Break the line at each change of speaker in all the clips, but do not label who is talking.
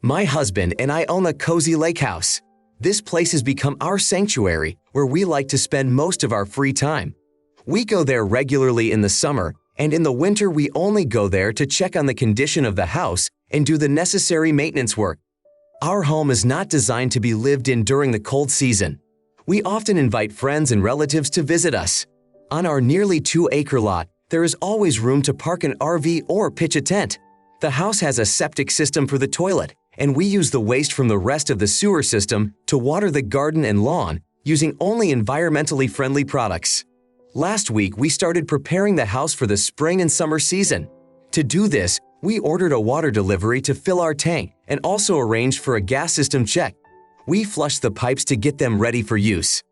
My husband and I own a cozy lake house. This place has become our sanctuary where we like to spend most of our free time. We go there regularly in the summer, and in the winter we only go there to check on the condition of the house and do the necessary maintenance work. Our home is not designed to be lived in during the cold season. We often invite friends and relatives to visit us. On our nearly 2-acre lot, there is always room to park an RV or pitch a tent. The house has a septic system for the toilet, and we use the waste from the rest of the sewer system to water the garden and lawn using only environmentally friendly products. Last week, we started preparing the house for the spring and summer season. To do this, we ordered a water delivery to fill our tank and also arranged for a gas system check. We flushed the pipes to get them ready for use.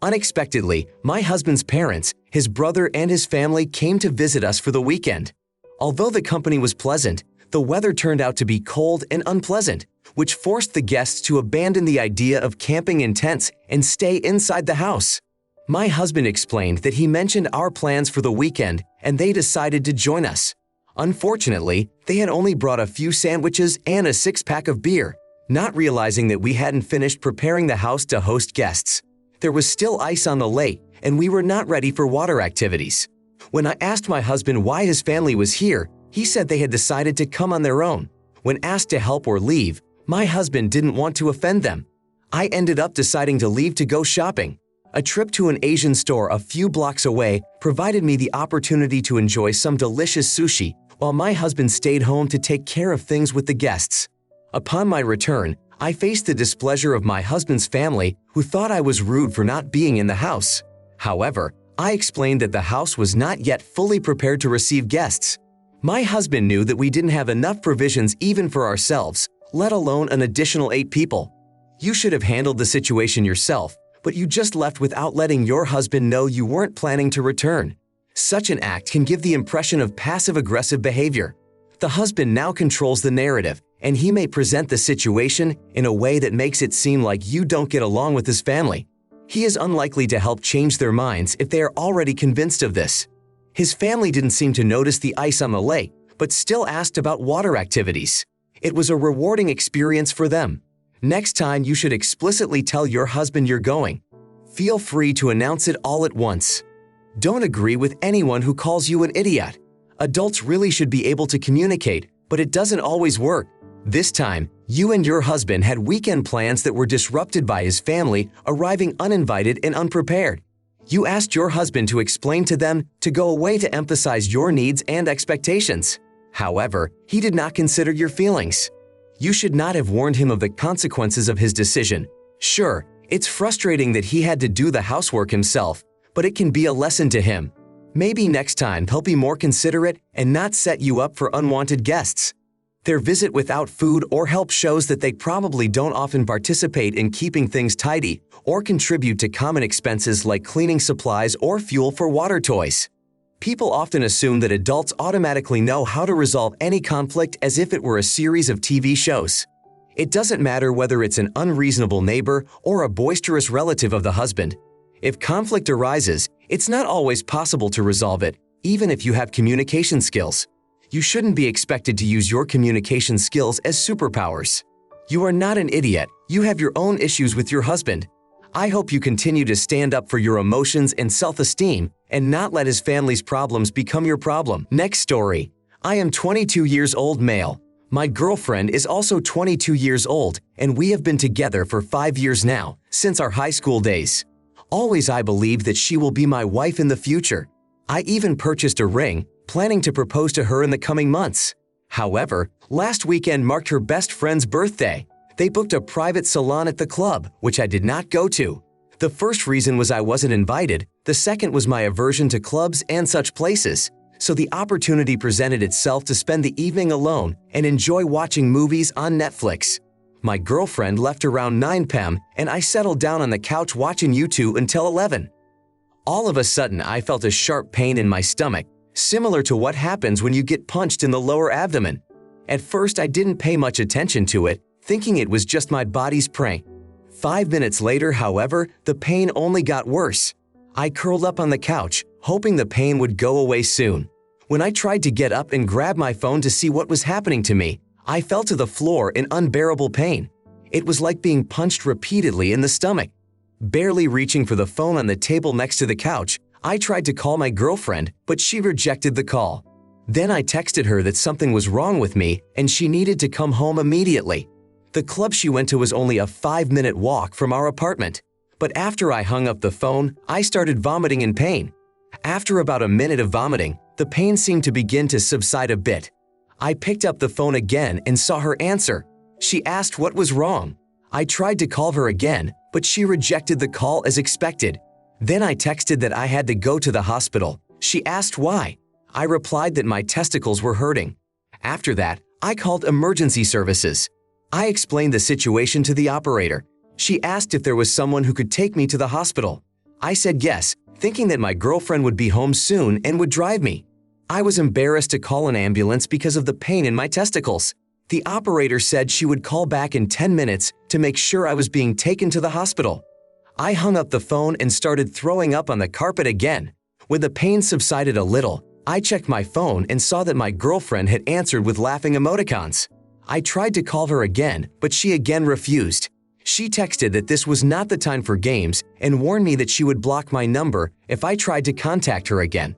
Unexpectedly, my husband's parents, his brother, and his family came to visit us for the weekend. Although the company was pleasant, the weather turned out to be cold and unpleasant, which forced the guests to abandon the idea of camping in tents and stay inside the house. My husband explained that he mentioned our plans for the weekend and they decided to join us. Unfortunately, they had only brought a few sandwiches and a 6-pack of beer, not realizing that we hadn't finished preparing the house to host guests. There was still ice on the lake, and we were not ready for water activities. When I asked my husband why his family was here, he said they had decided to come on their own. When asked to help or leave, my husband didn't want to offend them. I ended up deciding to leave to go shopping. A trip to an Asian store a few blocks away provided me the opportunity to enjoy some delicious sushi, while my husband stayed home to take care of things with the guests. Upon my return, I faced the displeasure of my husband's family, who thought I was rude for not being in the house. However, I explained that the house was not yet fully prepared to receive guests. My husband knew that we didn't have enough provisions even for ourselves, let alone an additional 8 people. You should have handled the situation yourself, but you just left without letting your husband know you weren't planning to return. Such an act can give the impression of passive-aggressive behavior. The husband now controls the narrative, and he may present the situation in a way that makes it seem like you don't get along with his family. He is unlikely to help change their minds if they are already convinced of this. His family didn't seem to notice the ice on the lake, but still asked about water activities. It was a rewarding experience for them. Next time, you should explicitly tell your husband you're going. Feel free to announce it all at once. Don't agree with anyone who calls you an idiot. Adults really should be able to communicate, but it doesn't always work. This time, you and your husband had weekend plans that were disrupted by his family arriving uninvited and unprepared. You asked your husband to explain to them to go away to emphasize your needs and expectations. However, he did not consider your feelings. You should not have warned him of the consequences of his decision. Sure, it's frustrating that he had to do the housework himself, but it can be a lesson to him. Maybe next time he'll be more considerate and not set you up for unwanted guests. Their visit without food or help shows that they probably don't often participate in keeping things tidy or contribute to common expenses like cleaning supplies or fuel for water toys. People often assume that adults automatically know how to resolve any conflict as if it were a series of TV shows. It doesn't matter whether it's an unreasonable neighbor or a boisterous relative of the husband. If conflict arises, it's not always possible to resolve it, even if you have communication skills. You shouldn't be expected to use your communication skills as superpowers. You are not an idiot. You have your own issues with your husband. I hope you continue to stand up for your emotions and self-esteem and not let his family's problems become your problem. Next story. I am 22 years old male. My girlfriend is also 22 years old, and we have been together for 5 years now, since our high school days. Always I believed that she will be my wife in the future. I even purchased a ring, planning to propose to her in the coming months. However, last weekend marked her best friend's birthday. They booked a private salon at the club, which I did not go to. The first reason was I wasn't invited. The second was my aversion to clubs and such places. So the opportunity presented itself to spend the evening alone and enjoy watching movies on Netflix. My girlfriend left around 9 p.m. and I settled down on the couch watching YouTube until 11. All of a sudden, I felt a sharp pain in my stomach, similar to what happens when you get punched in the lower abdomen. At first, I didn't pay much attention to it, thinking it was just my body's prank. 5 minutes later, however, the pain only got worse. I curled up on the couch, hoping the pain would go away soon. When I tried to get up and grab my phone to see what was happening to me, I fell to the floor in unbearable pain. It was like being punched repeatedly in the stomach. Barely reaching for the phone on the table next to the couch, I tried to call my girlfriend, but she rejected the call. Then I texted her that something was wrong with me and she needed to come home immediately. The club she went to was only a 5-minute walk from our apartment. But after I hung up the phone, I started vomiting in pain. After about a minute of vomiting, the pain seemed to begin to subside a bit. I picked up the phone again and saw her answer. She asked what was wrong. I tried to call her again, but she rejected the call as expected. Then I texted that I had to go to the hospital. She asked why. I replied that my testicles were hurting. After that, I called emergency services. I explained the situation to the operator. She asked if there was someone who could take me to the hospital. I said yes, thinking that my girlfriend would be home soon and would drive me. I was embarrassed to call an ambulance because of the pain in my testicles. The operator said she would call back in 10 minutes to make sure I was being taken to the hospital. I hung up the phone and started throwing up on the carpet again. When the pain subsided a little, I checked my phone and saw that my girlfriend had answered with laughing emoticons. I tried to call her again, but she again refused. She texted that this was not the time for games and warned me that she would block my number if I tried to contact her again.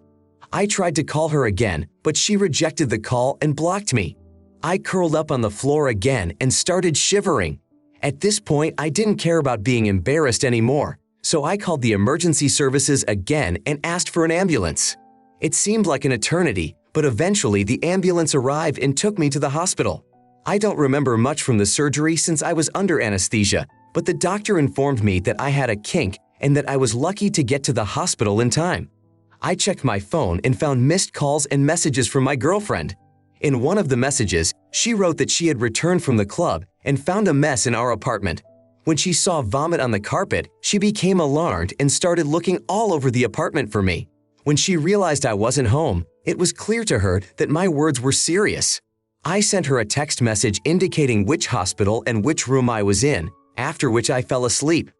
I tried to call her again, but she rejected the call and blocked me. I curled up on the floor again and started shivering. At this point, I didn't care about being embarrassed anymore, so I called the emergency services again and asked for an ambulance. It seemed like an eternity, but eventually the ambulance arrived and took me to the hospital. I don't remember much from the surgery since I was under anesthesia, but the doctor informed me that I had a kink and that I was lucky to get to the hospital in time. I checked my phone and found missed calls and messages from my girlfriend. In one of the messages, she wrote that she had returned from the club and found a mess in our apartment. When she saw vomit on the carpet, she became alarmed and started looking all over the apartment for me. When she realized I wasn't home, it was clear to her that my words were serious. I sent her a text message indicating which hospital and which room I was in, after which I fell asleep.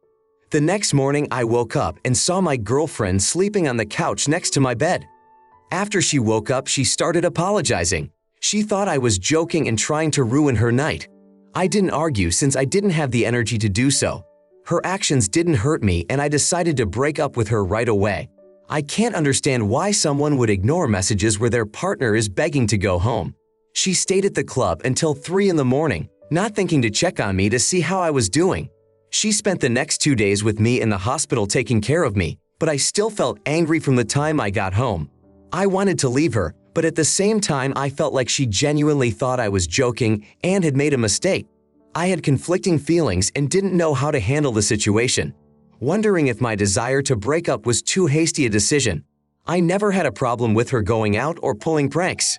The next morning, I woke up and saw my girlfriend sleeping on the couch next to my bed. After she woke up, she started apologizing. She thought I was joking and trying to ruin her night. I didn't argue since I didn't have the energy to do so. Her actions didn't hurt me and I decided to break up with her right away. I can't understand why someone would ignore messages where their partner is begging to go home. She stayed at the club until 3 in the morning, not thinking to check on me to see how I was doing. She spent the next 2 days with me in the hospital taking care of me, but I still felt angry from the time I got home. I wanted to leave her, but at the same time I felt like she genuinely thought I was joking and had made a mistake. I had conflicting feelings and didn't know how to handle the situation, wondering if my desire to break up was too hasty a decision. I never had a problem with her going out or pulling pranks.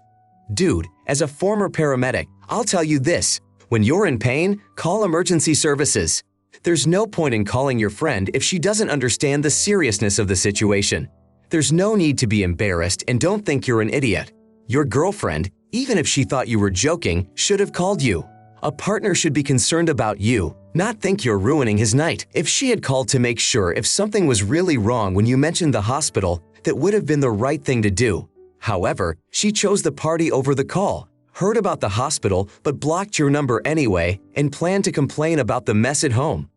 Dude, as a former paramedic, I'll tell you this: when you're in pain, call emergency services. There's no point in calling your friend if she doesn't understand the seriousness of the situation. There's no need to be embarrassed and don't think you're an idiot. Your girlfriend, even if she thought you were joking, should have called you. A partner should be concerned about you, not think you're ruining his night. If she had called to make sure if something was really wrong when you mentioned the hospital, that would have been the right thing to do. However, she chose the party over the call, heard about the hospital but blocked your number anyway, and planned to complain about the mess at home.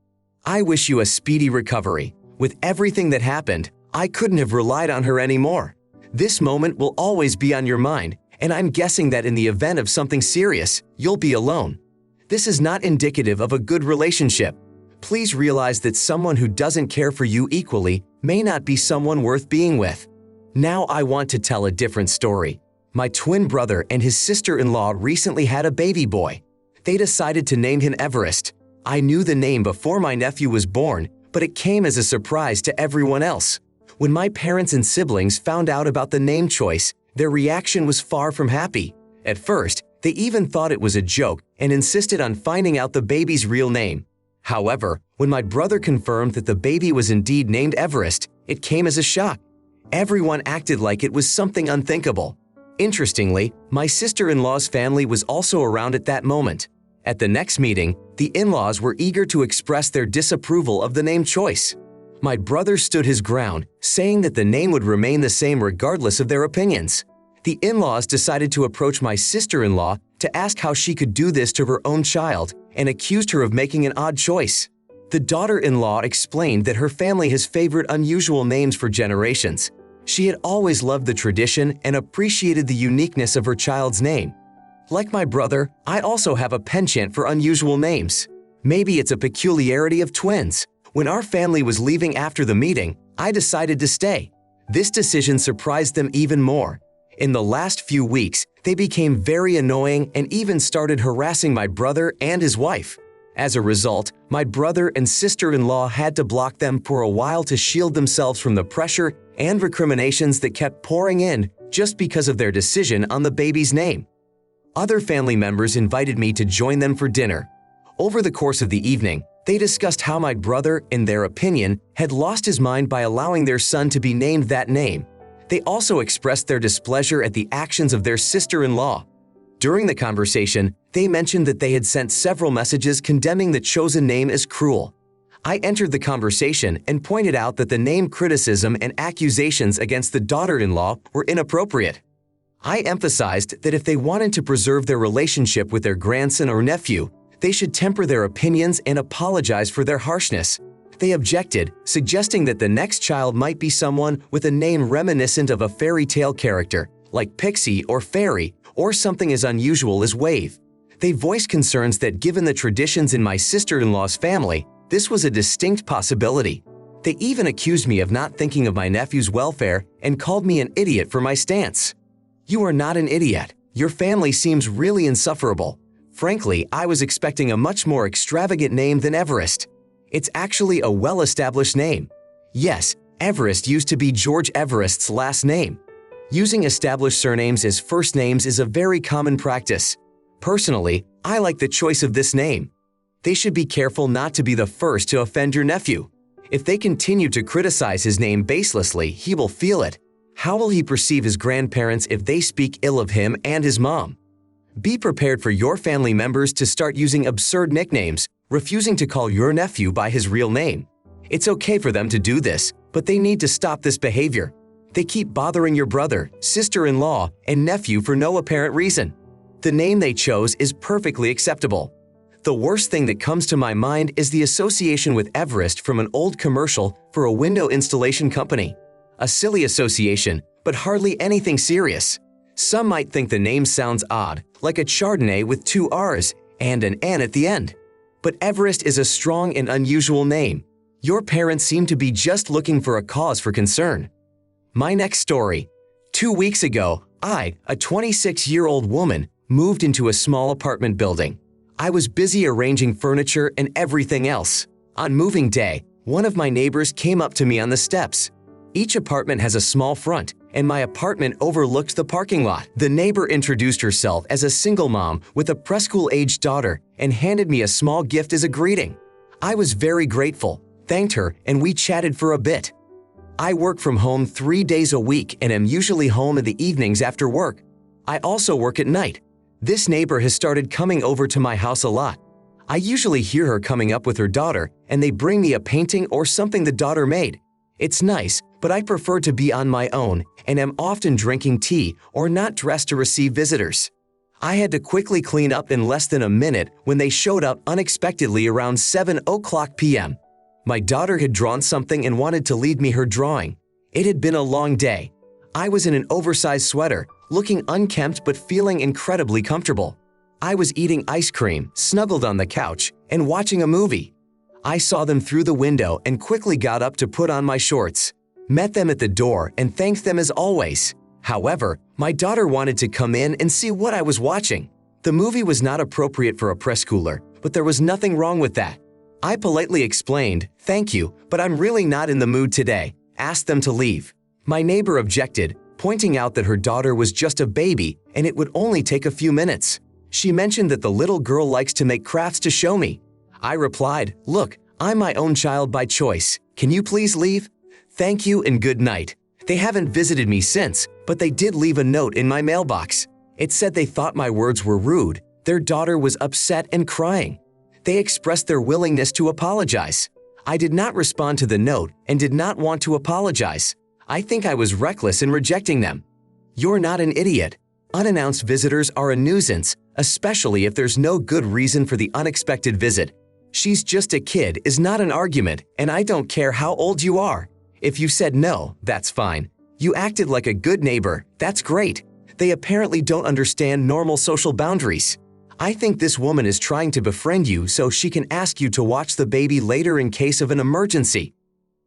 I wish you a speedy recovery. With everything that happened, I couldn't have relied on her anymore. This moment will always be on your mind, and I'm guessing that in the event of something serious, you'll be alone. This is not indicative of a good relationship. Please realize that someone who doesn't care for you equally may not be someone worth being with. Now I want to tell a different story. My twin brother and his sister-in-law recently had a baby boy. They decided to name him Everest. I knew the name before my nephew was born, but it came as a surprise to everyone else. When my parents and siblings found out about the name choice, their reaction was far from happy. At first, they even thought it was a joke and insisted on finding out the baby's real name. However, when my brother confirmed that the baby was indeed named Everest, it came as a shock. Everyone acted like it was something unthinkable. Interestingly, my sister-in-law's family was also around at that moment. At the next meeting, the in-laws were eager to express their disapproval of the name choice. My brother stood his ground, saying that the name would remain the same regardless of their opinions. The in-laws decided to approach my sister-in-law to ask how she could do this to her own child and accused her of making an odd choice. The daughter-in-law explained that her family has favored unusual names for generations. She had always loved the tradition and appreciated the uniqueness of her child's name. Like my brother, I also have a penchant for unusual names. Maybe it's a peculiarity of twins. When our family was leaving after the meeting, I decided to stay. This decision surprised them even more. In the last few weeks, they became very annoying and even started harassing my brother and his wife. As a result, my brother and sister-in-law had to block them for a while to shield themselves from the pressure and recriminations that kept pouring in just because of their decision on the baby's name. Other family members invited me to join them for dinner. Over the course of the evening, they discussed how my brother, in their opinion, had lost his mind by allowing their son to be named that name. They also expressed their displeasure at the actions of their sister-in-law. During the conversation, they mentioned that they had sent several messages condemning the chosen name as cruel. I entered the conversation and pointed out that the name criticism and accusations against the daughter-in-law were inappropriate. I emphasized that if they wanted to preserve their relationship with their grandson or nephew, they should temper their opinions and apologize for their harshness. They objected, suggesting that the next child might be someone with a name reminiscent of a fairy tale character, like Pixie or Fairy, or something as unusual as Wave. They voiced concerns that given the traditions in my sister-in-law's family, this was a distinct possibility. They even accused me of not thinking of my nephew's welfare and called me an idiot for my stance. You are not an idiot. Your family seems really insufferable. Frankly, I was expecting a much more extravagant name than Everest. It's actually a well-established name. Yes, Everest used to be George Everest's last name. Using established surnames as first names is a very common practice. Personally, I like the choice of this name. They should be careful not to be the first to offend your nephew. If they continue to criticize his name baselessly, he will feel it. How will he perceive his grandparents if they speak ill of him and his mom? Be prepared for your family members to start using absurd nicknames, refusing to call your nephew by his real name. It's okay for them to do this, but they need to stop this behavior. They keep bothering your brother, sister-in-law, and nephew for no apparent reason. The name they chose is perfectly acceptable. The worst thing that comes to my mind is the association with Everest from an old commercial for a window installation company. A silly association, but hardly anything serious. Some might think the name sounds odd, like a Chardonnay with 2 R's and an N at the end. But Everest is a strong and unusual name. Your parents seem to be just looking for a cause for concern. My next story. 2 weeks ago, I, a 26-year-old woman, moved into a small apartment building. I was busy arranging furniture and everything else. On moving day, one of my neighbors came up to me on the steps. Each apartment has a small front, and my apartment overlooked the parking lot. The neighbor introduced herself as a single mom with a preschool-aged daughter and handed me a small gift as a greeting. I was very grateful, thanked her, and we chatted for a bit. I work from home 3 days a week and am usually home in the evenings after work. I also work at night. This neighbor has started coming over to my house a lot. I usually hear her coming up with her daughter, and they bring me a painting or something the daughter made. It's nice, but I prefer to be on my own and am often drinking tea or not dressed to receive visitors. I had to quickly clean up in less than a minute when they showed up unexpectedly around 7:00 p.m. My daughter had drawn something and wanted to leave me her drawing. It had been a long day. I was in an oversized sweater, looking unkempt but feeling incredibly comfortable. I was eating ice cream, snuggled on the couch, and watching a movie. I saw them through the window and quickly got up to put on my shorts. Met them at the door and thanked them as always. However, my daughter wanted to come in and see what I was watching. The movie was not appropriate for a preschooler, but there was nothing wrong with that. I politely explained, "Thank you, but I'm really not in the mood today," asked them to leave. My neighbor objected, pointing out that her daughter was just a baby and it would only take a few minutes. She mentioned that the little girl likes to make crafts to show me. I replied, "Look, I'm my own child by choice. Can you please leave? Thank you and good night." They haven't visited me since, but they did leave a note in my mailbox. It said they thought my words were rude. Their daughter was upset and crying. They expressed their willingness to apologize. I did not respond to the note and did not want to apologize. I think I was reckless in rejecting them. You're not an idiot. Unannounced visitors are a nuisance, especially if there's no good reason for the unexpected visit. She's just a kid is not an argument, and I don't care how old you are. If you said no, that's fine. You acted like a good neighbor, that's great. They apparently don't understand normal social boundaries. I think this woman is trying to befriend you so she can ask you to watch the baby later in case of an emergency.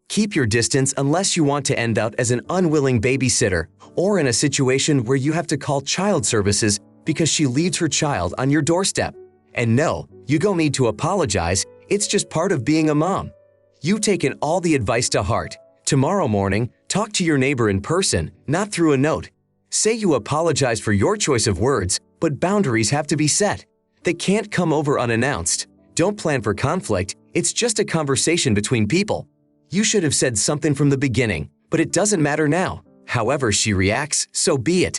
Keep your distance unless you want to end up as an unwilling babysitter or in a situation where you have to call child services because she leaves her child on your doorstep. And no, you don't need to apologize, it's just part of being a mom. You've taken all the advice to heart. Tomorrow morning, talk to your neighbor in person, not through a note. Say you apologize for your choice of words, but boundaries have to be set. They can't come over unannounced. Don't plan for conflict, it's just a conversation between people. You should have said something from the beginning, but it doesn't matter now. However she reacts, so be it.